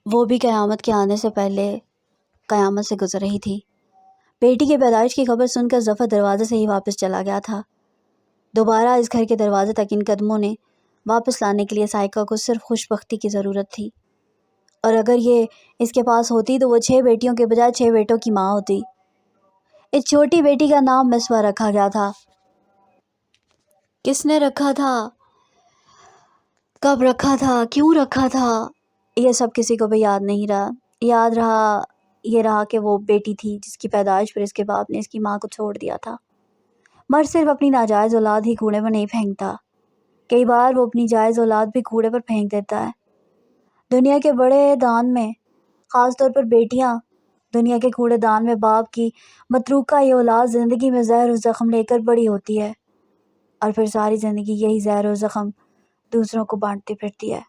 وہ بھی قیامت کے آنے سے پہلے قیامت سے گزر رہی تھی۔ بیٹی کی پیدائش کی خبر سن کر ظفر دروازے سے ہی واپس چلا گیا تھا۔ دوبارہ اس گھر کے دروازے تک ان قدموں نے واپس لانے کے لیے سائقہ کو صرف خوش بختی کی ضرورت تھی، اور اگر یہ اس کے پاس ہوتی تو وہ 6 بیٹیوں کے بجائے 6 بیٹوں کی ماں ہوتی۔ اس چھوٹی بیٹی کا نام مصباح رکھا گیا تھا۔ کس نے رکھا تھا، کب رکھا تھا، کیوں رکھا تھا، یہ سب کسی کو بھی یاد نہیں رہا۔ یاد رہا کہ وہ بیٹی تھی جس کی پیدائش پر اس کے باپ نے اس کی ماں کو چھوڑ دیا تھا۔ مرد صرف اپنی ناجائز اولاد ہی کوڑے پر نہیں پھینکتا، کئی بار وہ اپنی جائز اولاد بھی کوڑے پر پھینک دیتا ہے۔ دنیا کے بڑے دان میں، خاص طور پر بیٹیاں، دنیا کے کوڑے دان میں باپ کی متروکہ یہ اولاد زندگی میں زہر و زخم لے کر بڑی ہوتی ہے، اور پھر ساری زندگی یہی زہر و زخم دوسروں کو بانٹتی پھرتی ہے۔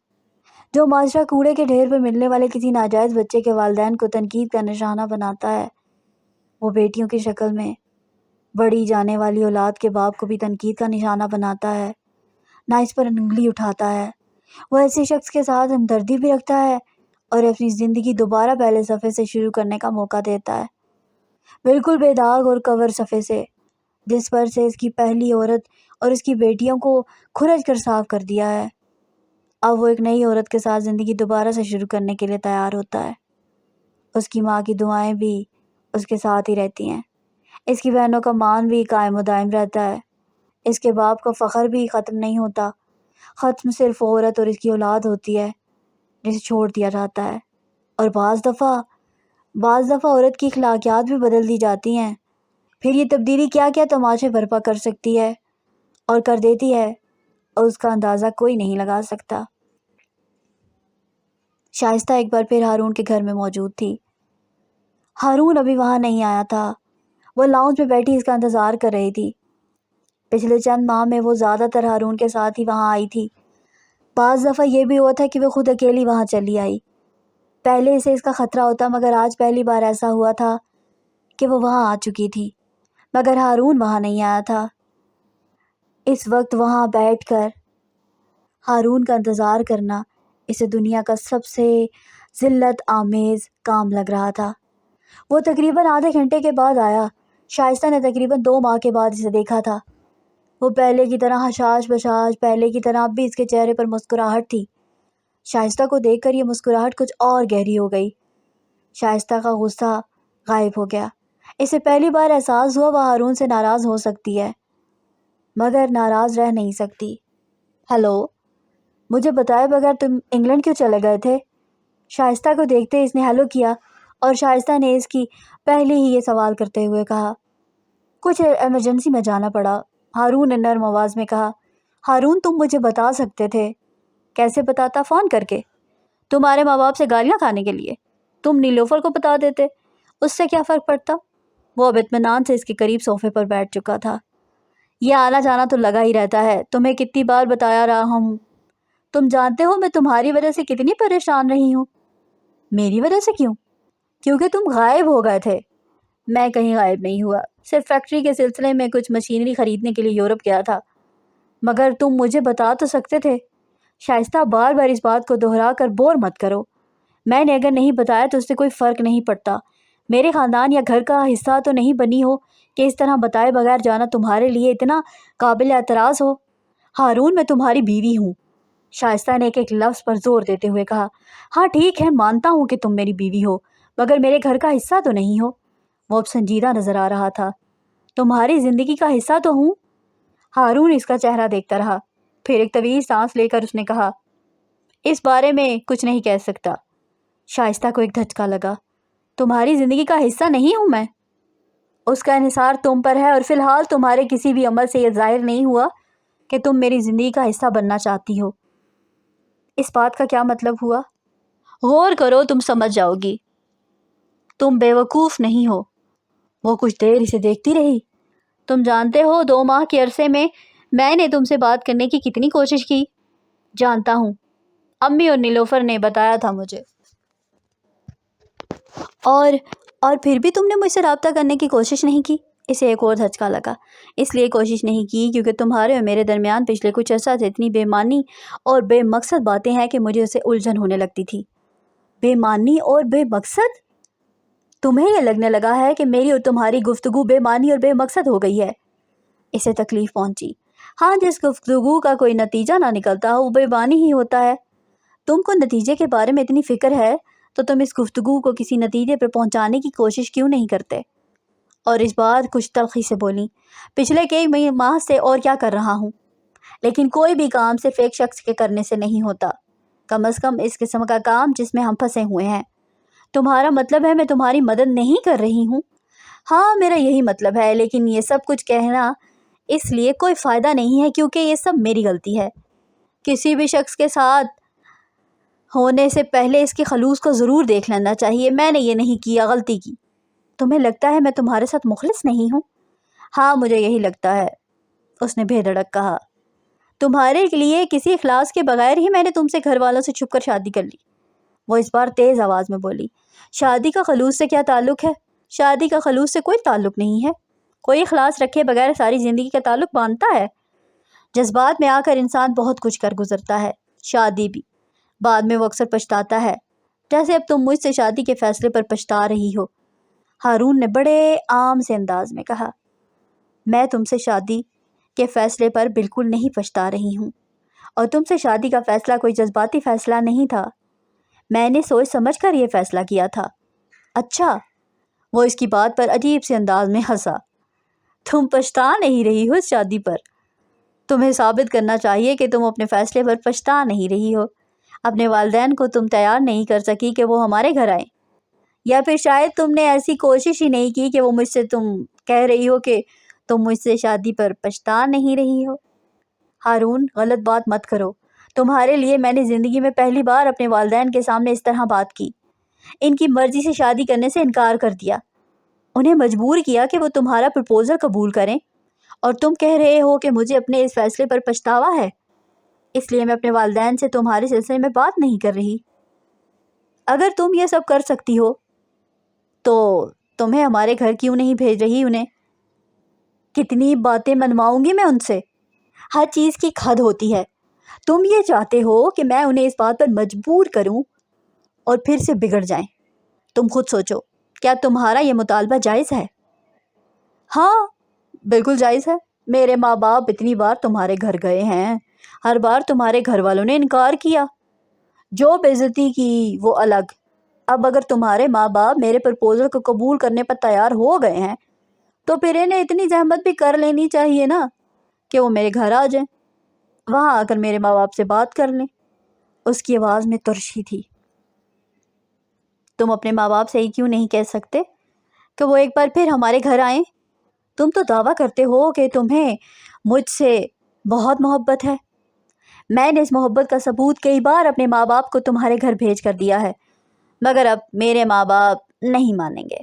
جو معاشرہ کوڑے کے ڈھیر پر ملنے والے کسی ناجائز بچے کے والدین کو تنقید کا نشانہ بناتا ہے، وہ بیٹیوں کی شکل میں بڑی جانے والی اولاد کے باپ کو بھی تنقید کا نشانہ بناتا ہے، نہ اس پر انگلی اٹھاتا ہے۔ وہ ایسے شخص کے ساتھ ہمدردی بھی رکھتا ہے اور اپنی زندگی دوبارہ پہلے صفحے سے شروع کرنے کا موقع دیتا ہے، بالکل بے داغ اور کور صفحے سے، جس پر سے اس کی پہلی عورت اور اس کی بیٹیوں کو کھرچ کر صاف کر دیا ہے۔ اب وہ ایک نئی عورت کے ساتھ زندگی دوبارہ سے شروع کرنے کے لیے تیار ہوتا ہے۔ اس کی ماں کی دعائیں بھی اس کے ساتھ ہی رہتی ہیں، اس کی بہنوں کا مان بھی قائم و دائم رہتا ہے، اس کے باپ کا فخر بھی ختم نہیں ہوتا۔ ختم صرف عورت اور اس کی اولاد ہوتی ہے جسے چھوڑ دیا جاتا ہے، اور بعض دفعہ عورت کی اخلاقیات بھی بدل دی جاتی ہیں۔ پھر یہ تبدیلی کیا کیا تماشے برپا کر سکتی ہے اور کر دیتی ہے، اور اس کا اندازہ کوئی نہیں لگا سکتا۔ شائستہ ایک بار پھر ہارون کے گھر میں موجود تھی۔ ہارون ابھی وہاں نہیں آیا تھا، وہ لاؤنج میں بیٹھی اس کا انتظار کر رہی تھی۔ پچھلے چند ماہ میں وہ زیادہ تر ہارون کے ساتھ ہی وہاں آئی تھی، بعض دفعہ یہ بھی ہوا تھا کہ وہ خود اکیلی وہاں چلی آئی۔ پہلے اسے اس کا خطرہ ہوتا، مگر آج پہلی بار ایسا ہوا تھا کہ وہ وہاں آ چکی تھی، مگر ہارون وہاں نہیں آیا تھا۔ اس وقت وہاں بیٹھ کر ہارون کا انتظار کرنا اسے دنیا کا سب سے ذلت آمیز کام لگ رہا تھا۔ وہ تقریباً آدھے گھنٹے کے بعد آیا۔ شائستہ نے تقریباً 2 ماہ کے بعد اسے دیکھا تھا۔ وہ پہلے کی طرح حشاش بشاش، پہلے کی طرح اب بھی اس کے چہرے پر مسکراہٹ تھی۔ شائستہ کو دیکھ کر یہ مسکراہٹ کچھ اور گہری ہو گئی۔ شائستہ کا غصہ غائب ہو گیا۔ اسے پہلی بار احساس ہوا وہ ہارون سے ناراض ہو سکتی ہے، مگر ناراض رہ نہیں سکتی۔ ہیلو، مجھے بتائے بغیر تم انگلینڈ کیوں چلے گئے تھے؟ شائستہ کو دیکھتے اس نے ہیلو کیا، اور شائستہ نے اس کی پہلے ہی یہ سوال کرتے ہوئے کہا، کچھ ایمرجنسی میں جانا پڑا۔ ہارون نے نرم آواز میں کہا، ہارون تم مجھے بتا سکتے تھے۔ کیسے بتاتا؟ فون کر کے؟ تمہارے ماں باپ سے گالیاں کھانے کے لیے؟ تم نیلوفر کو بتا دیتے، اس سے کیا فرق پڑتا؟ وہ اب اطمینان سے اس کے قریب صوفے پر بیٹھ چکا تھا۔ یہ آنا جانا تو لگا ہی رہتا ہے، تمہیں کتنی بار بتایا رہا ہوں، تم جانتے ہو میں تمہاری وجہ سے کتنی پریشان رہی ہوں۔ میری وجہ سے کیوں؟ کیونکہ تم غائب ہو گئے تھے۔ میں کہیں غائب نہیں ہوا، صرف فیکٹری کے سلسلے میں کچھ مشینری خریدنے کے لیے یورپ گیا تھا۔ مگر تم مجھے بتا تو سکتے تھے۔ شائستہ بار بار اس بات کو دہرا کر بور مت کرو۔ میں نے اگر نہیں بتایا تو اس سے کوئی فرق نہیں پڑتا، میرے خاندان یا گھر کا حصہ تو نہیں بنی ہو کہ اس طرح بتائے بغیر جانا تمہارے لیے اتنا قابل اعتراض ہو۔ ہارون میں تمہاری بیوی ہوں، شائستہ نے ایک لفظ پر زور دیتے ہوئے کہا۔ ہاں ٹھیک ہے، مانتا ہوں کہ تم میری بیوی ہو، مگر میرے گھر کا حصہ تو نہیں ہو۔ وہ اب سنجیدہ نظر آ رہا تھا۔ تمہاری زندگی کا حصہ تو ہوں۔ ہارون اس کا چہرہ دیکھتا رہا، پھر ایک طویل سانس لے کر اس نے کہا، اس بارے میں کچھ نہیں کہہ سکتا۔ شائستہ کو ایک دھچکا لگا۔ تمہاری زندگی کا حصہ نہیں ہوں میں؟ اس کا انحصار تم پر ہے، اور فی الحال تمہارے کسی بھی عمل سے یہ ظاہر نہیں ہوا کہ تم میری زندگی کا حصہ بننا چاہتی ہو۔ اس بات کا کیا مطلب ہوا؟ غور کرو، تم سمجھ جاؤ گی۔ تم بیوقوف نہیں ہو۔ وہ کچھ دیر اسے دیکھتی رہی۔ تم جانتے ہو 2 ماہ کے عرصے میں نے تم سے بات کرنے کی کتنی کوشش کی؟ جانتا ہوں، امی اور نیلوفر نے بتایا تھا مجھے۔ اور پھر بھی تم نے مجھ سے رابطہ کرنے کی کوشش نہیں کی؟ اسے ایک اور دھچکا لگا۔ اس لیے کوشش نہیں کی کیونکہ تمہارے اور میرے درمیان پچھلے کچھ عرصہ سے اتنی بے معنی اور بے مقصد باتیں ہیں کہ مجھے اسے الجھن ہونے لگتی تھی۔ بے معنی اور بے مقصد؟ تمہیں یہ لگنے لگا ہے کہ میری اور تمہاری گفتگو بے معنی اور بے مقصد ہو گئی ہے؟ اسے تکلیف پہنچی۔ ہاں، جس گفتگو کا کوئی نتیجہ نہ نکلتا وہ بے معنی ہی ہوتا ہے۔ تم کو نتیجے کے بارے میں اتنی فکر ہے تو تم اس گفتگو کو کسی نتیجے پر پہنچانے کی کوشش کیوں نہیں کرتے؟ اور اس بات کچھ تلخی سے بولی، پچھلے کئی ماہ سے اور کیا کر رہا ہوں، لیکن کوئی بھی کام صرف ایک شخص کے کرنے سے نہیں ہوتا، کم از کم اس قسم کا کام جس میں ہم پھنسے ہوئے ہیں۔ تمہارا مطلب ہے میں تمہاری مدد نہیں کر رہی ہوں؟ ہاں، میرا یہی مطلب ہے، لیکن یہ سب کچھ کہنا اس لیے کوئی فائدہ نہیں ہے کیونکہ یہ سب میری غلطی ہے۔ کسی بھی شخص کے ساتھ ہونے سے پہلے اس کے خلوص کو ضرور دیکھ لینا چاہیے۔ میں نے یہ نہیں کیا، غلطی کی۔ تمہیں لگتا ہے میں تمہارے ساتھ مخلص نہیں ہوں؟ ہاں، مجھے یہی لگتا ہے، اس نے بے دھڑک کہا۔ تمہارے لیے کسی اخلاص کے بغیر ہی میں نے تم سے گھر والوں سے چھپ کر شادی کر لی، وہ اس بار تیز آواز میں بولی۔ شادی کا خلوص سے کیا تعلق ہے؟ شادی کا خلوص سے کوئی تعلق نہیں ہے۔ کوئی اخلاص رکھے بغیر ساری زندگی کا تعلق باندھتا ہے؟ جذبات میں آ کر انسان بہت کچھ کر گزرتا ہے، شادی بھی۔ بعد میں وہ اکثر پچھتاتا ہے، جیسے اب تم مجھ سے شادی کے فیصلے پر پچھتا رہی ہو۔ ہارون نے بڑے عام سے انداز میں کہا، میں تم سے شادی کے فیصلے پر بالکل نہیں پچھتا رہی ہوں، اور تم سے شادی کا فیصلہ کوئی جذباتی فیصلہ نہیں تھا، میں نے سوچ سمجھ کر یہ فیصلہ کیا تھا۔ اچھا، وہ اس کی بات پر عجیب سے انداز میں ہنسا۔ تم پچھتا نہیں رہی ہو اس شادی پر؟ تمہیں ثابت کرنا چاہیے کہ تم اپنے فیصلے پر پچھتا نہیں رہی ہو۔ اپنے والدین کو تم تیار نہیں کر سکی کہ وہ ہمارے گھر آئیں، یا پھر شاید تم نے ایسی کوشش ہی نہیں کی کہ وہ مجھ سے تم کہہ رہی ہو کہ تم مجھ سے شادی پر پچھتا نہیں رہی ہو۔ ہارون، غلط بات مت کرو۔ تمہارے لیے میں نے زندگی میں پہلی بار اپنے والدین کے سامنے اس طرح بات کی، ان کی مرضی سے شادی کرنے سے انکار کر دیا، انہیں مجبور کیا کہ وہ تمہارا پرپوزل قبول کریں، اور تم کہہ رہے ہو کہ مجھے اپنے اس فیصلے پر پچھتاوا ہے، اس لیے میں اپنے والدین سے تمہارے سلسلے میں بات نہیں کر رہی۔ اگر تم یہ سب کر سکتی ہو تو تمہیں ہمارے گھر کیوں نہیں بھیج رہی انہیں؟ کتنی باتیں منواؤں گی میں ان سے؟ ہر چیز کی ایک حد ہوتی ہے۔ تم یہ چاہتے ہو کہ میں انہیں اس بات پر مجبور کروں اور پھر سے بگڑ جائیں۔ تم خود سوچو، کیا تمہارا یہ مطالبہ جائز ہے؟ ہاں، بالکل جائز ہے۔ میرے ماں باپ اتنی بار تمہارے گھر گئے ہیں، ہر بار تمہارے گھر والوں نے انکار کیا، جو بے عزتی کی وہ الگ۔ اب اگر تمہارے ماں باپ میرے پرپوزل کو قبول کرنے پر تیار ہو گئے ہیں تو پھر انہیں اتنی زحمت بھی کر لینی چاہیے نا کہ وہ میرے گھر آ جائیں، وہاں آ کر میرے ماں باپ سے بات کر لیں۔ اس کی آواز میں ترشی تھی۔ تم اپنے ماں باپ سے ہی کیوں نہیں کہہ سکتے کہ وہ ایک بار پھر ہمارے گھر آئیں؟ تم تو دعویٰ کرتے ہو کہ تمہیں مجھ سے بہت محبت ہے۔ میں نے اس محبت کا ثبوت کئی بار اپنے ماں باپ کو تمہارے گھر بھیج کر دیا ہے، مگر اب میرے ماں باپ نہیں مانیں گے۔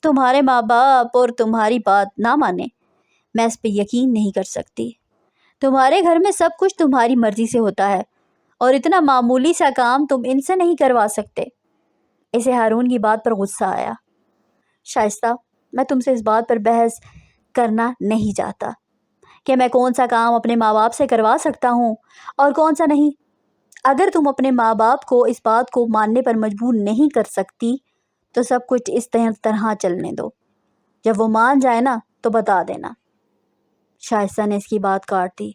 تمہارے ماں باپ اور تمہاری بات نہ مانیں، میں اس پہ یقین نہیں کر سکتی۔ تمہارے گھر میں سب کچھ تمہاری مرضی سے ہوتا ہے، اور اتنا معمولی سا کام تم ان سے نہیں کروا سکتے۔ اسے ہارون کی بات پر غصہ آیا۔ شائستہ، میں تم سے اس بات پر بحث کرنا نہیں چاہتا کہ میں کون سا کام اپنے ماں باپ سے کروا سکتا ہوں اور کون سا نہیں۔ اگر تم اپنے ماں باپ کو اس بات کو ماننے پر مجبور نہیں کر سکتی تو سب کچھ اس طرح چلنے دو، جب وہ مان جائے نا تو بتا دینا۔ شائستہ نے اس کی بات کاٹ دی۔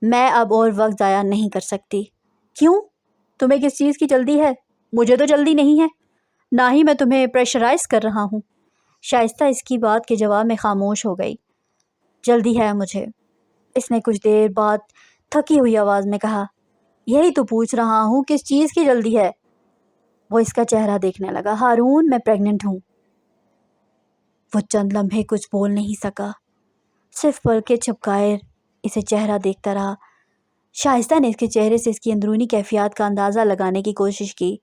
میں اب اور وقت ضائع نہیں کر سکتی۔ کیوں؟ تمہیں کس چیز کی جلدی ہے؟ مجھے تو جلدی نہیں ہے، نہ ہی میں تمہیں پریشرائز کر رہا ہوں۔ شائستہ اس کی بات کے جواب میں خاموش ہو گئی۔ جلدی ہے مجھے، اس نے کچھ دیر بعد تھکی ہوئی آواز میں کہا۔ یہی تو پوچھ رہا ہوں، کس چیز کی جلدی ہے؟ وہ اس کا چہرہ دیکھنے لگا۔ ہارون، میں پریگننٹ ہوں۔ وہ چند لمحے کچھ بول نہیں سکا، صرف پلکیں جھپکائے اسے چہرہ دیکھتا رہا۔ شائستہ نے اس کے چہرے سے اس کی اندرونی کیفیات کا اندازہ لگانے کی کوشش کی،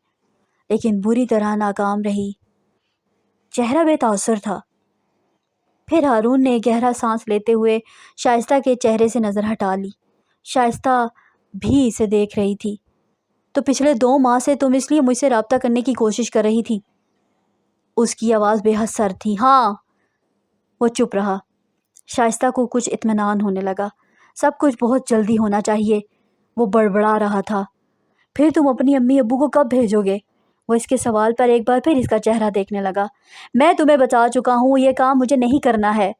لیکن بری طرح ناکام رہی۔ چہرہ بے تاثر تھا۔ پھر ہارون نے گہرا سانس لیتے ہوئے شائستہ کے چہرے سے نظر ہٹا لی۔ شائستہ بھی اسے دیکھ رہی تھی۔ تو پچھلے 2 ماہ سے تم اس لیے مجھ سے رابطہ کرنے کی کوشش کر رہی تھی؟ اس کی آواز بے حد سرد تھی۔ ہاں۔ وہ چپ رہا۔ شائستہ کو کچھ اطمینان ہونے لگا۔ سب کچھ بہت جلدی ہونا چاہیے، وہ بڑبڑا رہا تھا۔ پھر تم اپنی امی ابو کو کب بھیجو گے؟ وہ اس کے سوال پر ایک بار پھر اس کا چہرہ دیکھنے لگا۔ میں تمہیں بتا چکا ہوں یہ کام مجھے نہیں کرنا ہے۔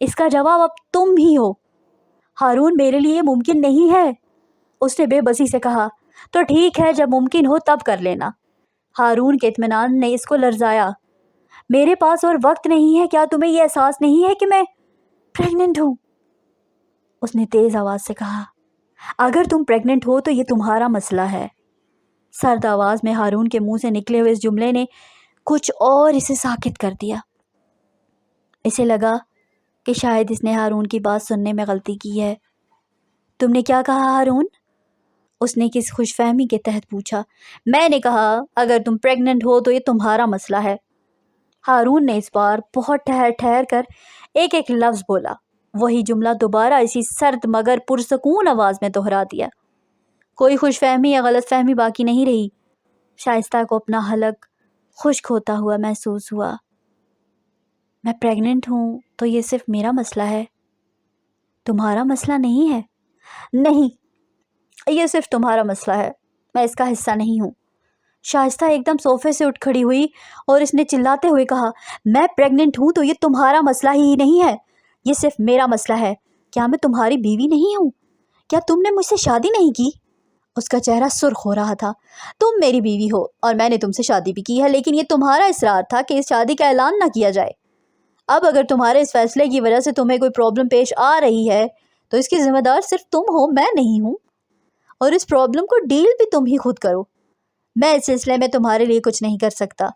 اس کا جواب اب تم ہی ہو۔ ہارون میرے لیے ممکن نہیں ہے، اس نے بے بسی سے کہا۔ تو ٹھیک ہے، جب ممکن ہو تب کر لینا۔ ہارون کے اطمینان نے اس کو لرزایا۔ میرے پاس اور وقت نہیں ہے، کیا تمہیں یہ احساس نہیں ہے کہ میں پریگننٹ ہوں؟ اس نے تیز آواز سے کہا۔ اگر تم پریگننٹ ہو تو یہ تمہارا مسئلہ ہے۔ سرد آواز میں ہارون کے منہ سے نکلے ہوئے اس جملے نے کچھ اور اسے ساکت کر دیا۔ اسے لگا کہ شاید اس نے ہارون کی بات سننے میں غلطی کی ہے۔ تم نے کیا کہا ہارون؟ اس نے کس خوش فہمی کے تحت پوچھا۔ میں نے کہا اگر تم پریگننٹ ہو تو یہ تمہارا مسئلہ ہے۔ ہارون نے اس بار بہت ٹھہر ٹھہر کر ایک ایک لفظ بولا، وہی جملہ دوبارہ اسی سرد مگر پرسکون آواز میں دہرا دیا۔ کوئی خوش فہمی یا غلط فہمی باقی نہیں رہی۔ شائستہ کو اپنا حلق خشک ہوتا ہوا محسوس ہوا۔ میں پریگننٹ ہوں تو یہ صرف میرا مسئلہ ہے، تمہارا مسئلہ نہیں ہے؟ نہیں، یہ صرف تمہارا مسئلہ ہے، میں اس کا حصہ نہیں ہوں۔ شائستہ ایک دم صوفے سے اٹھ کھڑی ہوئی اور اس نے چلاتے ہوئے کہا، میں پریگننٹ ہوں تو یہ تمہارا مسئلہ ہی نہیں ہے، یہ صرف میرا مسئلہ ہے۔ کیا میں تمہاری بیوی نہیں ہوں؟ کیا تم نے مجھ سے شادی نہیں کی؟ اس کا چہرہ سرخ ہو رہا تھا۔ تم میری بیوی ہو اور میں نے تم سے شادی بھی کی ہے، لیکن یہ تمہارا اصرار تھا کہ اس شادی کا اعلان نہ کیا جائے۔ اب اگر تمہارے اس فیصلے کی وجہ سے تمہیں کوئی پرابلم پیش آ رہی ہے تو اس کی ذمہ دار صرف تم ہو، میں نہیں ہوں، اور اس پرابلم کو ڈیل بھی تم ہی خود کرو۔ میں اس سلسلے میں تمہارے لیے کچھ نہیں کر سکتا۔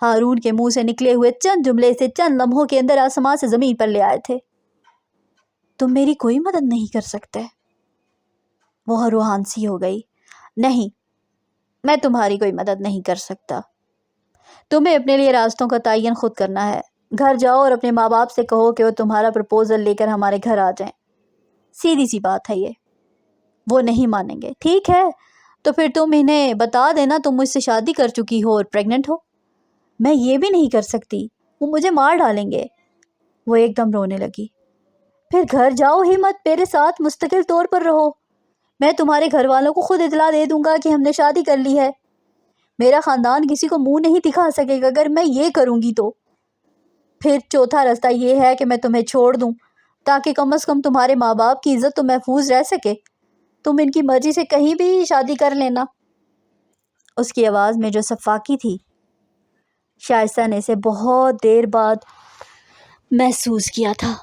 ہارون کے منہ سے نکلے ہوئے چند جملے سے چند لمحوں کے اندر آسمان سے زمین پر لے آئے تھے۔ تم میری کوئی مدد نہیں کر سکتے؟ وہ روحان سی ہو گئی۔ نہیں، میں تمہاری کوئی مدد نہیں کر سکتا۔ تمہیں اپنے لیے راستوں کا تعین خود کرنا ہے۔ گھر جاؤ اور اپنے ماں باپ سے کہو کہ وہ تمہارا پرپوزل لے کر ہمارے گھر آ جائیں۔ سیدھی سی بات ہے یہ۔ وہ نہیں مانیں گے، ٹھیک ہے، تو پھر تم انہیں بتا دینا تم مجھ سے شادی کر چکی ہو اور پریگننٹ ہو۔ میں یہ بھی نہیں کر سکتی، وہ مجھے مار ڈالیں گے۔ وہ ایک دم رونے لگی۔ پھر گھر جاؤ، ہی مت، میرے ساتھ مستقل طور پر رہو۔ میں تمہارے گھر والوں کو خود اطلاع دے دوں گا کہ ہم نے شادی کر لی ہے۔ میرا خاندان کسی کو منہ نہیں دکھا سکے گا اگر میں یہ کروں گی تو۔ پھر چوتھا راستہ یہ ہے کہ میں تمہیں چھوڑ دوں تاکہ کم از کم تمہارے ماں باپ کی عزت تو محفوظ رہ سکے۔ تم ان کی مرضی سے کہیں بھی شادی کر لینا۔ اس کی آواز میں جو سفاکی تھی، شائستہ نے اسے بہت دیر بعد محسوس کیا تھا۔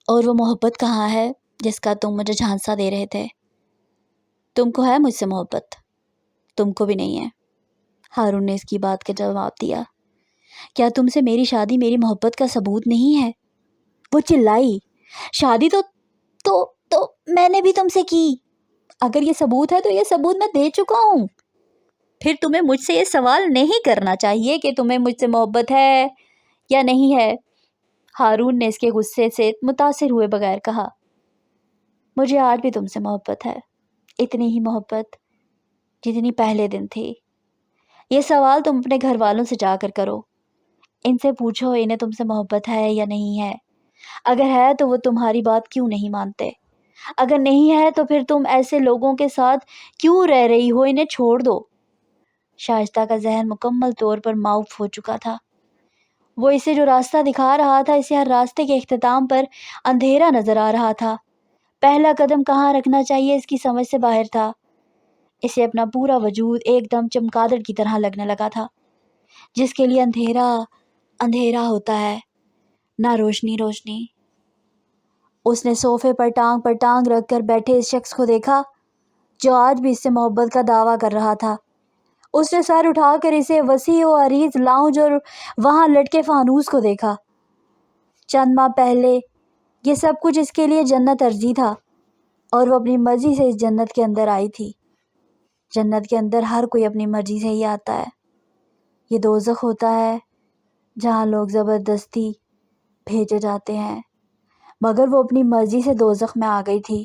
اور وہ محبت کہاں ہے جس کا تم مجھے جھانسا دے رہے تھے؟ تم کو ہے مجھ سے محبت؟ تم کو بھی نہیں ہے۔ ہارون نے اس کی بات کا جواب دیا۔ کیا تم سے میری شادی میری محبت کا ثبوت نہیں ہے؟ وہ چلائی۔ شادی تو میں نے بھی تم سے کی۔ اگر یہ ثبوت ہے تو یہ ثبوت میں دے چکا ہوں۔ پھر تمہیں مجھ سے یہ سوال نہیں کرنا چاہیے کہ تمہیں مجھ سے محبت ہے یا نہیں ہے۔ ہارون نے اس کے غصے سے متاثر ہوئے بغیر کہا، مجھے آج بھی تم سے محبت ہے، اتنی ہی محبت جتنی پہلے دن تھی۔ یہ سوال تم اپنے گھر والوں سے جا کر کرو، ان سے پوچھو انہیں تم سے محبت ہے یا نہیں ہے۔ اگر ہے تو وہ تمہاری بات کیوں نہیں مانتے؟ اگر نہیں ہے تو پھر تم ایسے لوگوں کے ساتھ کیوں رہ رہی ہو؟ انہیں چھوڑ دو۔ شائستہ کا ذہن مکمل طور پر معاف ہو چکا تھا۔ وہ اسے جو راستہ دکھا رہا تھا، اسے ہر راستے کے اختتام پر اندھیرا نظر آ رہا تھا۔ پہلا قدم کہاں رکھنا چاہیے اس کی سمجھ سے باہر تھا۔ اسے اپنا پورا وجود ایک دم چمگادڑ کی طرح لگنے لگا تھا، جس کے لیے اندھیرا اندھیرا ہوتا ہے، نہ روشنی روشنی۔ اس نے صوفے پر ٹانگ رکھ کر بیٹھے اس شخص کو دیکھا جو آج بھی اس سے محبت کا دعویٰ کر رہا تھا۔ اس نے سر اٹھا کر اسے وسیع و عریض لاؤنج اور وہاں لٹکے فانوس کو دیکھا۔ چند ماہ پہلے یہ سب کچھ اس کے لیے جنت ارضی تھا، اور وہ اپنی مرضی سے اس جنت کے اندر آئی تھی۔ جنت کے اندر ہر کوئی اپنی مرضی سے ہی آتا ہے۔ یہ دوزخ ہوتا ہے جہاں لوگ زبردستی بھیجے جاتے ہیں، مگر وہ اپنی مرضی سے دوزخ میں آ گئی تھی۔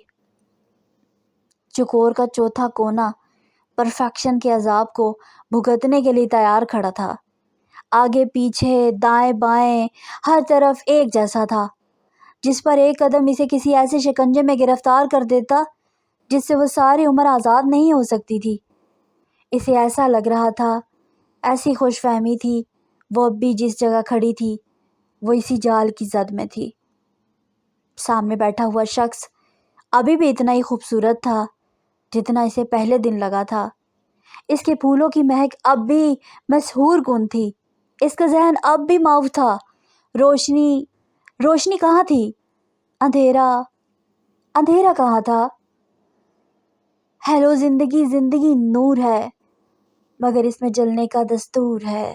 چکور کا چوتھا کونا پرفیکشن کے عذاب کو بھگتنے کے لیے تیار کھڑا تھا۔ آگے پیچھے دائیں بائیں ہر طرف ایک جیسا تھا، جس پر ایک قدم اسے کسی ایسے شکنجے میں گرفتار کر دیتا جس سے وہ ساری عمر آزاد نہیں ہو سکتی تھی۔ اسے ایسا لگ رہا تھا، ایسی خوش فہمی تھی، وہ اب بھی جس جگہ کھڑی تھی وہ اسی جال کی زد میں تھی۔ سامنے بیٹھا ہوا شخص ابھی بھی اتنا ہی خوبصورت تھا جتنا اسے پہلے دن لگا تھا۔ اس کے پھولوں کی مہک اب بھی مسحور کن تھی، اس کا ذہن اب بھی معاف تھا۔ روشنی کہاں تھی؟ اندھیرا کہاں تھا؟ ہیلو زندگی، زندگی نور ہے مگر اس میں جلنے کا دستور ہے۔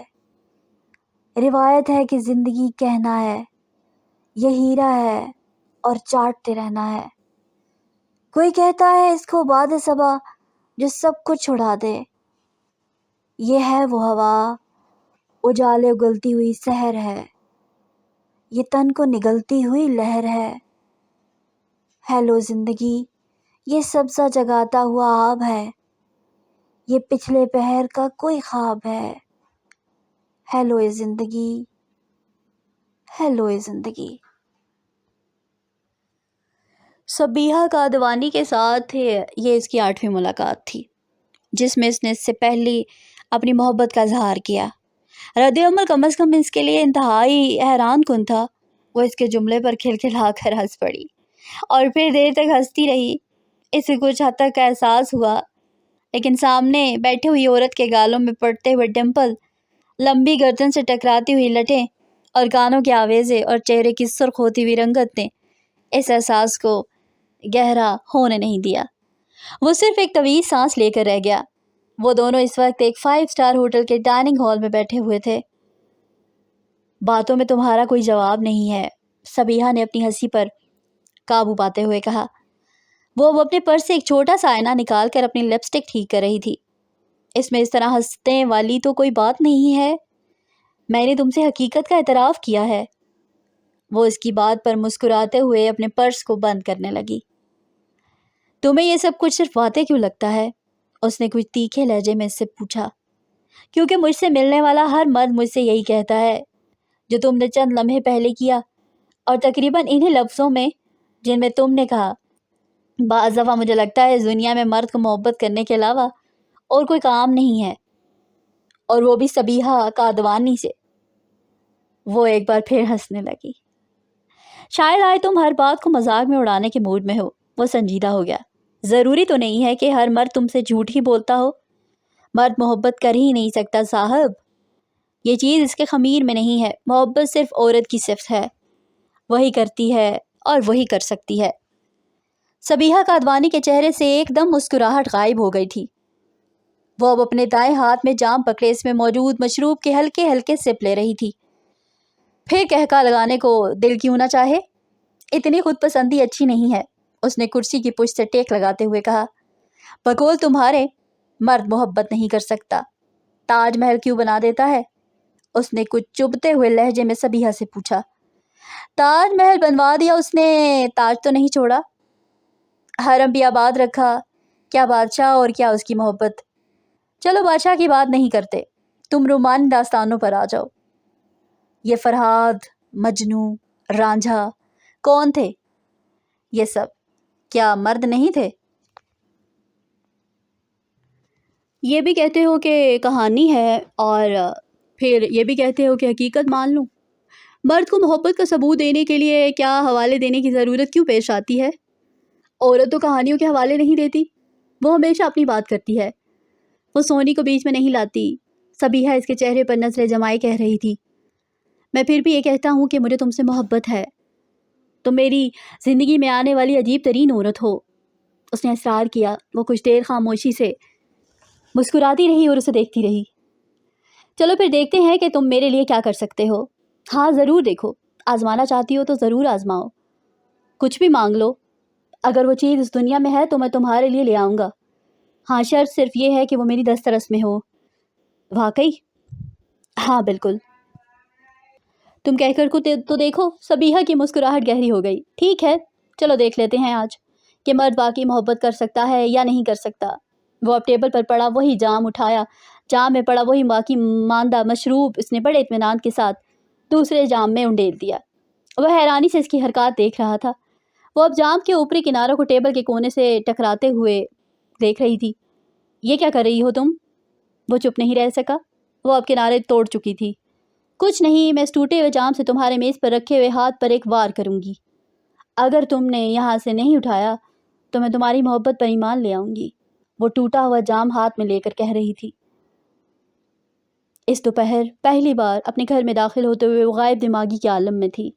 روایت ہے کہ زندگی کہنا ہے، یہ ہیرا ہے اور چاٹتے رہنا ہے۔ کوئی کہتا ہے اس کو باد صبا جو سب کچھ چھڑا دے، یہ ہے وہ ہوا اجالے اگلتی ہوئی سحر ہے، یہ تن کو نگلتی ہوئی لہر ہے۔ ہیلو زندگی، یہ سبزہ جگاتا ہوا آب ہے، یہ پچھلے پہر کا کوئی خواب ہے۔ ہیلو زندگی، ہیلو زندگی۔ صبیحہ قادوانی کے ساتھ یہ اس کی 8ویں ملاقات تھی، جس میں اس نے اس سے پہلی اپنی محبت کا اظہار کیا۔ رد عمل کم از کم اس کے لیے انتہائی حیران کن تھا۔ وہ اس کے جملے پر کھلکھلا کر ہنس پڑی اور پھر دیر تک ہنستی رہی۔ اسے کچھ حد تک کا احساس ہوا، لیکن سامنے بیٹھی ہوئی عورت کے گالوں میں پڑتے ہوئے ڈمپل، لمبی گردن سے ٹکراتی ہوئی لٹیں اور کانوں کے آویزے اور چہرے کی سرخ ہوتی ہوئی رنگت نے اس احساس کو گہرا ہونے نہیں دیا۔ وہ صرف ایک طویل سانس لے کر رہ گیا۔ وہ دونوں اس وقت ایک 5 اسٹار ہوٹل کے ڈائننگ ہال میں بیٹھے ہوئے تھے۔ باتوں میں تمہارا کوئی جواب نہیں ہے، صبیحہ نے اپنی ہنسی پر قابو پاتے ہوئے کہا۔ وہ اب اپنے پرس سے ایک چھوٹا سا آئینہ نکال کر اپنی لپسٹک ٹھیک کر رہی تھی۔ اس میں اس طرح ہنسنے والی تو کوئی بات نہیں ہے، میں نے تم سے حقیقت کا اعتراف کیا ہے۔ وہ اس کی بات پر مسکراتے ہوئے اپنے پرس کو بند کرنے لگی۔ تمہیں یہ سب کچھ صرف باتیں کیوں لگتا ہے؟ اس نے کچھ تیکھے لہجے میں اس سے پوچھا۔ کیونکہ مجھ سے ملنے والا ہر مرد مجھ سے یہی کہتا ہے جو تم نے چند لمحے پہلے کیا، اور تقریباً انہی لفظوں میں جن میں تم نے کہا۔ بعض دفعہ مجھے لگتا ہے اس دنیا میں مرد کو محبت کرنے کے علاوہ اور کوئی کام نہیں ہے، اور وہ بھی صبیحہ قادوانی سے۔ وہ ایک بار پھر ہنسنے لگی۔ شاید آج تم ہر بات کو مذاق میں اڑانے کے موڈ میں ہو۔ وہ سنجیدہ ہو گیا۔ ضروری تو نہیں ہے کہ ہر مرد تم سے جھوٹ ہی بولتا ہو۔ مرد محبت کر ہی نہیں سکتا صاحب، یہ چیز اس کے خمیر میں نہیں ہے۔ محبت صرف عورت کی صفت ہے، وہی کرتی ہے اور وہی کر سکتی ہے۔ صبیحہ قادوانی کے چہرے سے ایک دم مسکراہٹ غائب ہو گئی تھی۔ وہ اب اپنے دائیں ہاتھ میں جام پکڑے اس میں موجود مشروب کے ہلکے ہلکے سپ لے رہی تھی۔ پھر کہکا لگانے کو دل کیوں نہ چاہے؟ اتنی خود پسندی اچھی نہیں ہے، اس نے کرسی کی پشت سے ٹیک لگاتے ہوئے کہا۔ بقول تمہارے، مرد محبت نہیں کر سکتا، تاج محل کیوں بنا دیتا ہے؟ اس نے کچھ چبھتے ہوئے لہجے میں صبیحہ سے پوچھا۔ تاج محل بنوا دیا اس نے، تاج تو نہیں چھوڑا۔ حرم بھی آباد رکھا، کیا بادشاہ اور کیا اس کی محبت۔ چلو بادشاہ کی بات نہیں کرتے، تم رومانی داستانوں پر آ جاؤ۔ یہ فرہاد، مجنو، رانجھا کون تھے؟ یہ سب کیا مرد نہیں تھے؟ یہ بھی کہتے ہو کہ کہانی ہے، اور پھر یہ بھی کہتے ہو کہ حقیقت مان لوں۔ مرد کو محبت کا ثبوت دینے کے لیے کیا حوالے دینے کی ضرورت کیوں پیش آتی ہے؟ عورت تو کہانیوں کے حوالے نہیں دیتی، وہ ہمیشہ اپنی بات کرتی ہے، وہ سونی کو بیچ میں نہیں لاتی۔ صبیحہ اس کے چہرے پر نظریں جمائے کہہ رہی تھی۔ میں پھر بھی یہ کہتا ہوں کہ مجھے تم سے محبت ہے، تم میری زندگی میں آنے والی عجیب ترین عورت ہو۔ اس نے اصرار کیا۔ وہ کچھ دیر خاموشی سے مسکراتی رہی اور اسے دیکھتی رہی۔ چلو پھر دیکھتے ہیں کہ تم میرے لیے کیا کر سکتے ہو۔ ہاں ضرور دیکھو، آزمانا چاہتی ہو تو ضرور آزماؤ، کچھ بھی مانگ لو۔ اگر وہ چیز اس دنیا میں ہے تو میں تمہارے لیے لے آؤں گا۔ ہاں شرط صرف یہ ہے کہ وہ میری دسترس میں ہو۔ واقعی؟ ہاں بالکل۔ تم کہہ کر کو تو دیکھو۔ صبیحہ کی مسکراہٹ گہری ہو گئی۔ ٹھیک ہے، چلو دیکھ لیتے ہیں آج کہ مرد واقعی محبت کر سکتا ہے یا نہیں کر سکتا۔ وہ اب ٹیبل پر پڑا وہی جام اٹھایا، جام میں پڑا وہی باقی ماندہ مشروب اس نے بڑے اطمینان کے ساتھ دوسرے جام میں انڈیل دیا۔ وہ حیرانی سے اس کی حرکات دیکھ رہا تھا۔ وہ اب جام کے اوپری کناروں کو ٹیبل کے کونے سے ٹکراتے ہوئے دیکھ رہی تھی۔ یہ کیا کر رہی ہو تم؟ وہ چپ نہیں رہ سکا، وہ اب کنارے توڑ چکی تھی۔ کچھ نہیں، میں اس ٹوٹے ہوئے جام سے تمہارے میز پر رکھے ہوئے ہاتھ پر ایک وار کروں گی۔ اگر تم نے یہاں سے نہیں اٹھایا تو میں تمہاری محبت پر ایمان لے آؤں گی، وہ ٹوٹا ہوا جام ہاتھ میں لے کر کہہ رہی تھی۔ اس دوپہر پہلی بار اپنے گھر میں داخل ہوتے ہوئے وہ غائب دماغی کے عالم میں تھی۔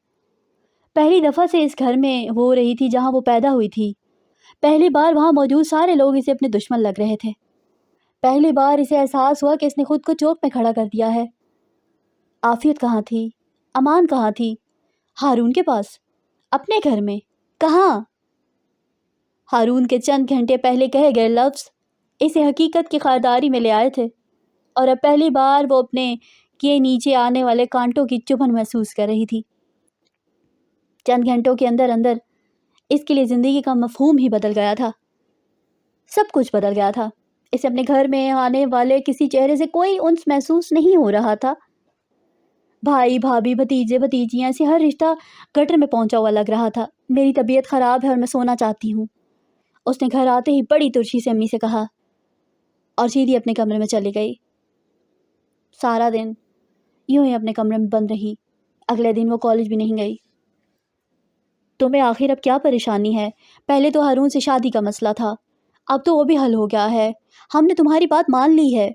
پہلی دفعہ سے اس گھر میں وہ رہی تھی جہاں وہ پیدا ہوئی تھی۔ پہلی بار وہاں موجود سارے لوگ اسے اپنے دشمن لگ رہے تھے۔ پہلی بار اسے احساس ہوا کہ اس نے خود کو چوک میں کھڑا کر دیا ہے۔ عافیت کہاں تھی؟ امان کہاں تھی؟ ہارون کے پاس، اپنے گھر میں، کہاں؟ ہارون کے چند گھنٹے پہلے کہے گئے لفظ اسے حقیقت کی خارداری میں لے آئے تھے، اور اب پہلی بار وہ اپنے کے نیچے آنے والے کانٹوں کی چبھن محسوس کر رہی تھی۔ چند گھنٹوں کے اندر اندر اس کے لیے زندگی کا مفہوم ہی بدل گیا تھا، سب کچھ بدل گیا تھا۔ اسے اپنے گھر میں آنے والے کسی چہرے سے کوئی انس محسوس نہیں ہو رہا تھا۔ بھائی بھابھی بھتیجے بھتیجیاں سے ہر رشتہ گٹر میں پہنچا ہوا لگ رہا تھا۔ میری طبیعت خراب ہے اور میں سونا چاہتی ہوں، اس نے گھر آتے ہی بڑی ترشی سے امی سے کہا، اور سیدھی اپنے کمرے میں چلی گئی۔ سارا دن یوں ہی اپنے کمرے میں بند رہی۔ اگلے دن وہ کالج بھی نہیں گئی۔ تمہیں آخر اب کیا پریشانی ہے؟ پہلے تو ہارون سے شادی کا مسئلہ تھا، اب تو وہ بھی حل ہو گیا ہے، ہم نے تمہاری بات مان لی ہے،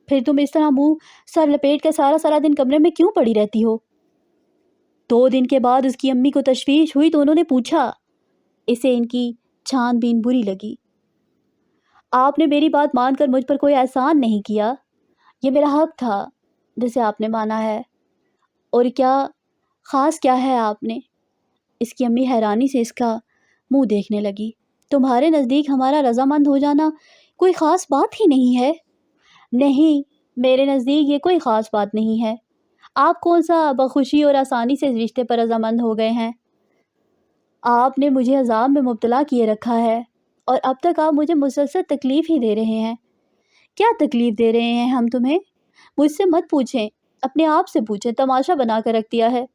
پھر تم اس طرح منہ سر لپیٹ کر سارا دن کمرے میں کیوں پڑی رہتی ہو؟ 2 دن کے بعد اس کی امی کو تشویش ہوئی تو انہوں نے پوچھا۔ اسے ان کی چھان بین بری لگی۔ آپ نے میری بات مان کر مجھ پر کوئی احسان نہیں کیا، یہ میرا حق تھا جسے آپ نے مانا ہے، اور کیا خاص کیا ہے آپ نے؟ اس کی امی حیرانی سے اس کا منہ دیکھنے لگی۔ تمہارے نزدیک ہمارا رضامند ہو جانا کوئی خاص بات ہی نہیں ہے؟ نہیں، میرے نزدیک یہ کوئی خاص بات نہیں ہے۔ آپ کون سا بخوشی اور آسانی سے اس رشتے پر رضامند ہو گئے ہیں؟ آپ نے مجھے عذاب میں مبتلا کیے رکھا ہے، اور اب تک آپ مجھے مسلسل تکلیف ہی دے رہے ہیں۔ کیا تکلیف دے رہے ہیں ہم تمہیں؟ مجھ سے مت پوچھیں، اپنے آپ سے پوچھیں، تماشا بنا کر رکھ دیا ہے۔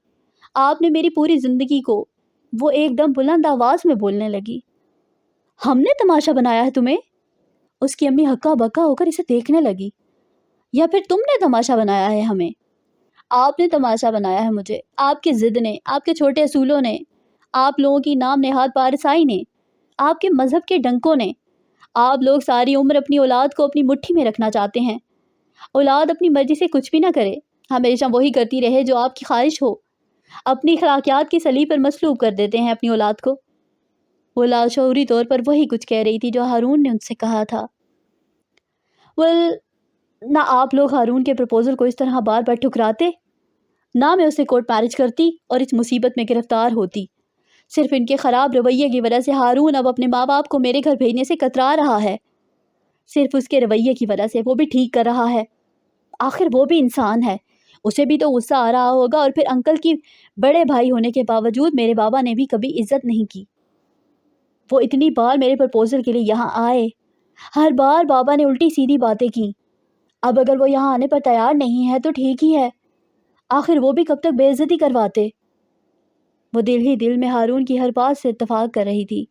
آپ نے میری پوری زندگی کو، وہ ایک دم بلند آواز میں بولنے لگی۔ ہم نے تماشا بنایا ہے تمہیں؟ اس کی امی ہکا بکا ہو کر اسے دیکھنے لگی۔ یا پھر تم نے تماشا بنایا ہے ہمیں؟ آپ نے تماشا بنایا ہے مجھے، آپ کی ضد نے، آپ کے چھوٹے اصولوں نے، آپ لوگوں کی نام نہاد پارسائی نے، آپ کے مذہب کے ڈنکوں نے۔ آپ لوگ ساری عمر اپنی اولاد کو اپنی مٹھی میں رکھنا چاہتے ہیں۔ اولاد اپنی مرضی سے کچھ بھی نہ کرے، ہمیشہ وہی کرتی رہے جو آپ کی خواہش ہو، اپنی اخلاقیات کی صلیب پر مصلوب کر دیتے ہیں اپنی اولاد کو۔ وہ لاشعوری طور پر وہی کچھ کہہ رہی تھی جو ہارون نے ان سے کہا تھا۔ نہ آپ لوگ ہارون کے پرپوزل کو اس طرح بار بار ٹھکراتے، نہ میں اسے کورٹ میرج کرتی اور اس مصیبت میں گرفتار ہوتی۔ صرف ان کے خراب رویے کی وجہ سے ہارون اب اپنے ماں باپ کو میرے گھر بھیجنے سے کترا رہا ہے، صرف اس کے رویے کی وجہ سے۔ وہ بھی ٹھیک کر رہا ہے، آخر وہ بھی انسان ہے، اسے بھی تو غصہ آ رہا ہوگا۔ اور پھر انکل کی بڑے بھائی ہونے کے باوجود میرے بابا نے بھی کبھی عزت نہیں کی۔ وہ اتنی بار میرے پرپوزل کے لیے یہاں آئے، ہر بار بابا نے الٹی سیدھی باتیں کی۔ اب اگر وہ یہاں آنے پر تیار نہیں ہے تو ٹھیک ہی ہے، آخر وہ بھی کب تک بے عزتی کرواتے۔ وہ دل ہی دل میں ہارون کی ہر بات سے اتفاق کر رہی تھی۔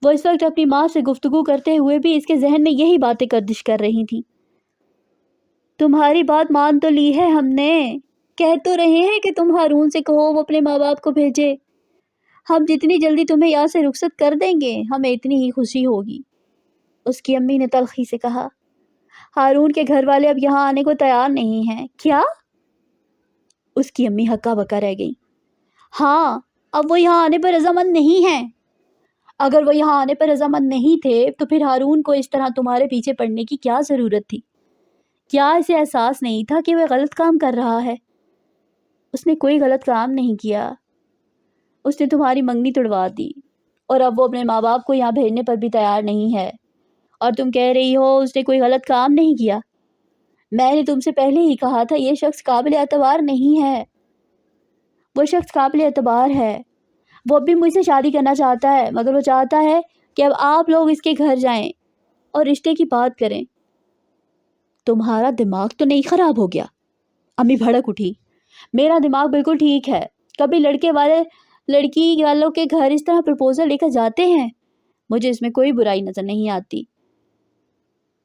وہ اس وقت اپنی ماں سے گفتگو کرتے ہوئے بھی اس کے ذہن میں یہی باتیں گردش کر رہی تھیں۔ تمہاری بات مان تو لی ہے ہم نے، کہہ تو رہے ہیں کہ تم ہارون سے کہو وہ اپنے ماں باپ کو بھیجے، ہم جتنی جلدی تمہیں یہاں سے رخصت کر دیں گے ہمیں اتنی ہی خوشی ہوگی۔ اس کی امی نے تلخی سے کہا۔ ہارون کے گھر والے اب یہاں آنے کو تیار نہیں ہیں، کیا؟ اس کی امی ہکا بکا رہ گئی۔ ہاں، اب وہ یہاں آنے پر رضامند نہیں ہیں۔ اگر وہ یہاں آنے پر رضامند نہیں تھے تو پھر ہارون کو اس طرح تمہارے پیچھے پڑنے کی کیا ضرورت تھی؟ کیا اسے احساس نہیں تھا کہ وہ غلط کام کر رہا ہے؟ اس نے کوئی غلط کام نہیں کیا، اس نے تمہاری منگنی تڑوا دی، اور اب وہ اپنے ماں باپ کو یہاں بھیجنے پر بھی تیار نہیں ہے، اور تم کہہ رہی ہو اس نے کوئی غلط کام نہیں کیا۔ میں نے تم سے پہلے ہی کہا تھا یہ شخص قابل اعتبار نہیں ہے۔ وہ شخص قابل اعتبار ہے، وہ اب بھی مجھ سے شادی کرنا چاہتا ہے، مگر وہ چاہتا ہے کہ اب آپ لوگ اس کے گھر جائیں اور رشتے کی بات کریں۔ تمہارا دماغ تو نہیں خراب ہو گیا؟ امی بھڑک اٹھی۔ میرا دماغ بالکل ٹھیک ہے، کبھی لڑکے والے لڑکی والوں کے گھر اس طرح پرپوزل لے کر جاتے ہیں، مجھے اس میں کوئی برائی نظر نہیں آتی۔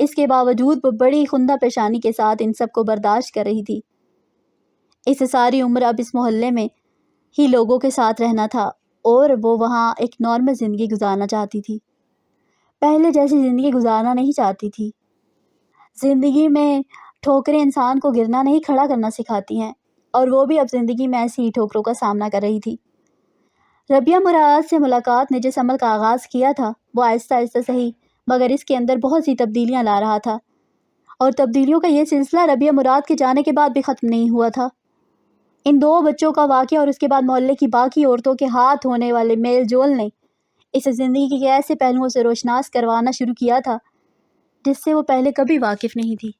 اس کے باوجود وہ بڑی خندہ پیشانی کے ساتھ ان سب کو برداشت کر رہی تھی۔ اسے ساری عمر اب اس محلے میں ہی لوگوں کے ساتھ رہنا تھا اور وہ وہاں ایک نارمل زندگی گزارنا چاہتی تھی، پہلے جیسی زندگی گزارنا نہیں چاہتی تھی۔ زندگی میں ٹھوکریں انسان کو گرنا نہیں کھڑا کرنا سکھاتی ہیں، اور وہ بھی اب زندگی میں ایسی ہی ٹھوکروں کا سامنا کر رہی تھی۔ ربیہ مراد سے ملاقات نے جس عمل کا آغاز کیا تھا وہ آہستہ آہستہ صحیح مگر اس کے اندر بہت سی تبدیلیاں لا رہا تھا، اور تبدیلیوں کا یہ سلسلہ ربیہ مراد کے جانے کے بعد بھی ختم نہیں ہوا تھا۔ ان 2 بچوں کا واقعہ اور اس کے بعد محلے کی باقی عورتوں کے ہاتھ ہونے والے میل جول نے اسے زندگی کے ایسے پہلوؤں سے روشناس کروانا شروع کیا تھا جس سے وہ پہلے کبھی واقف نہیں تھی۔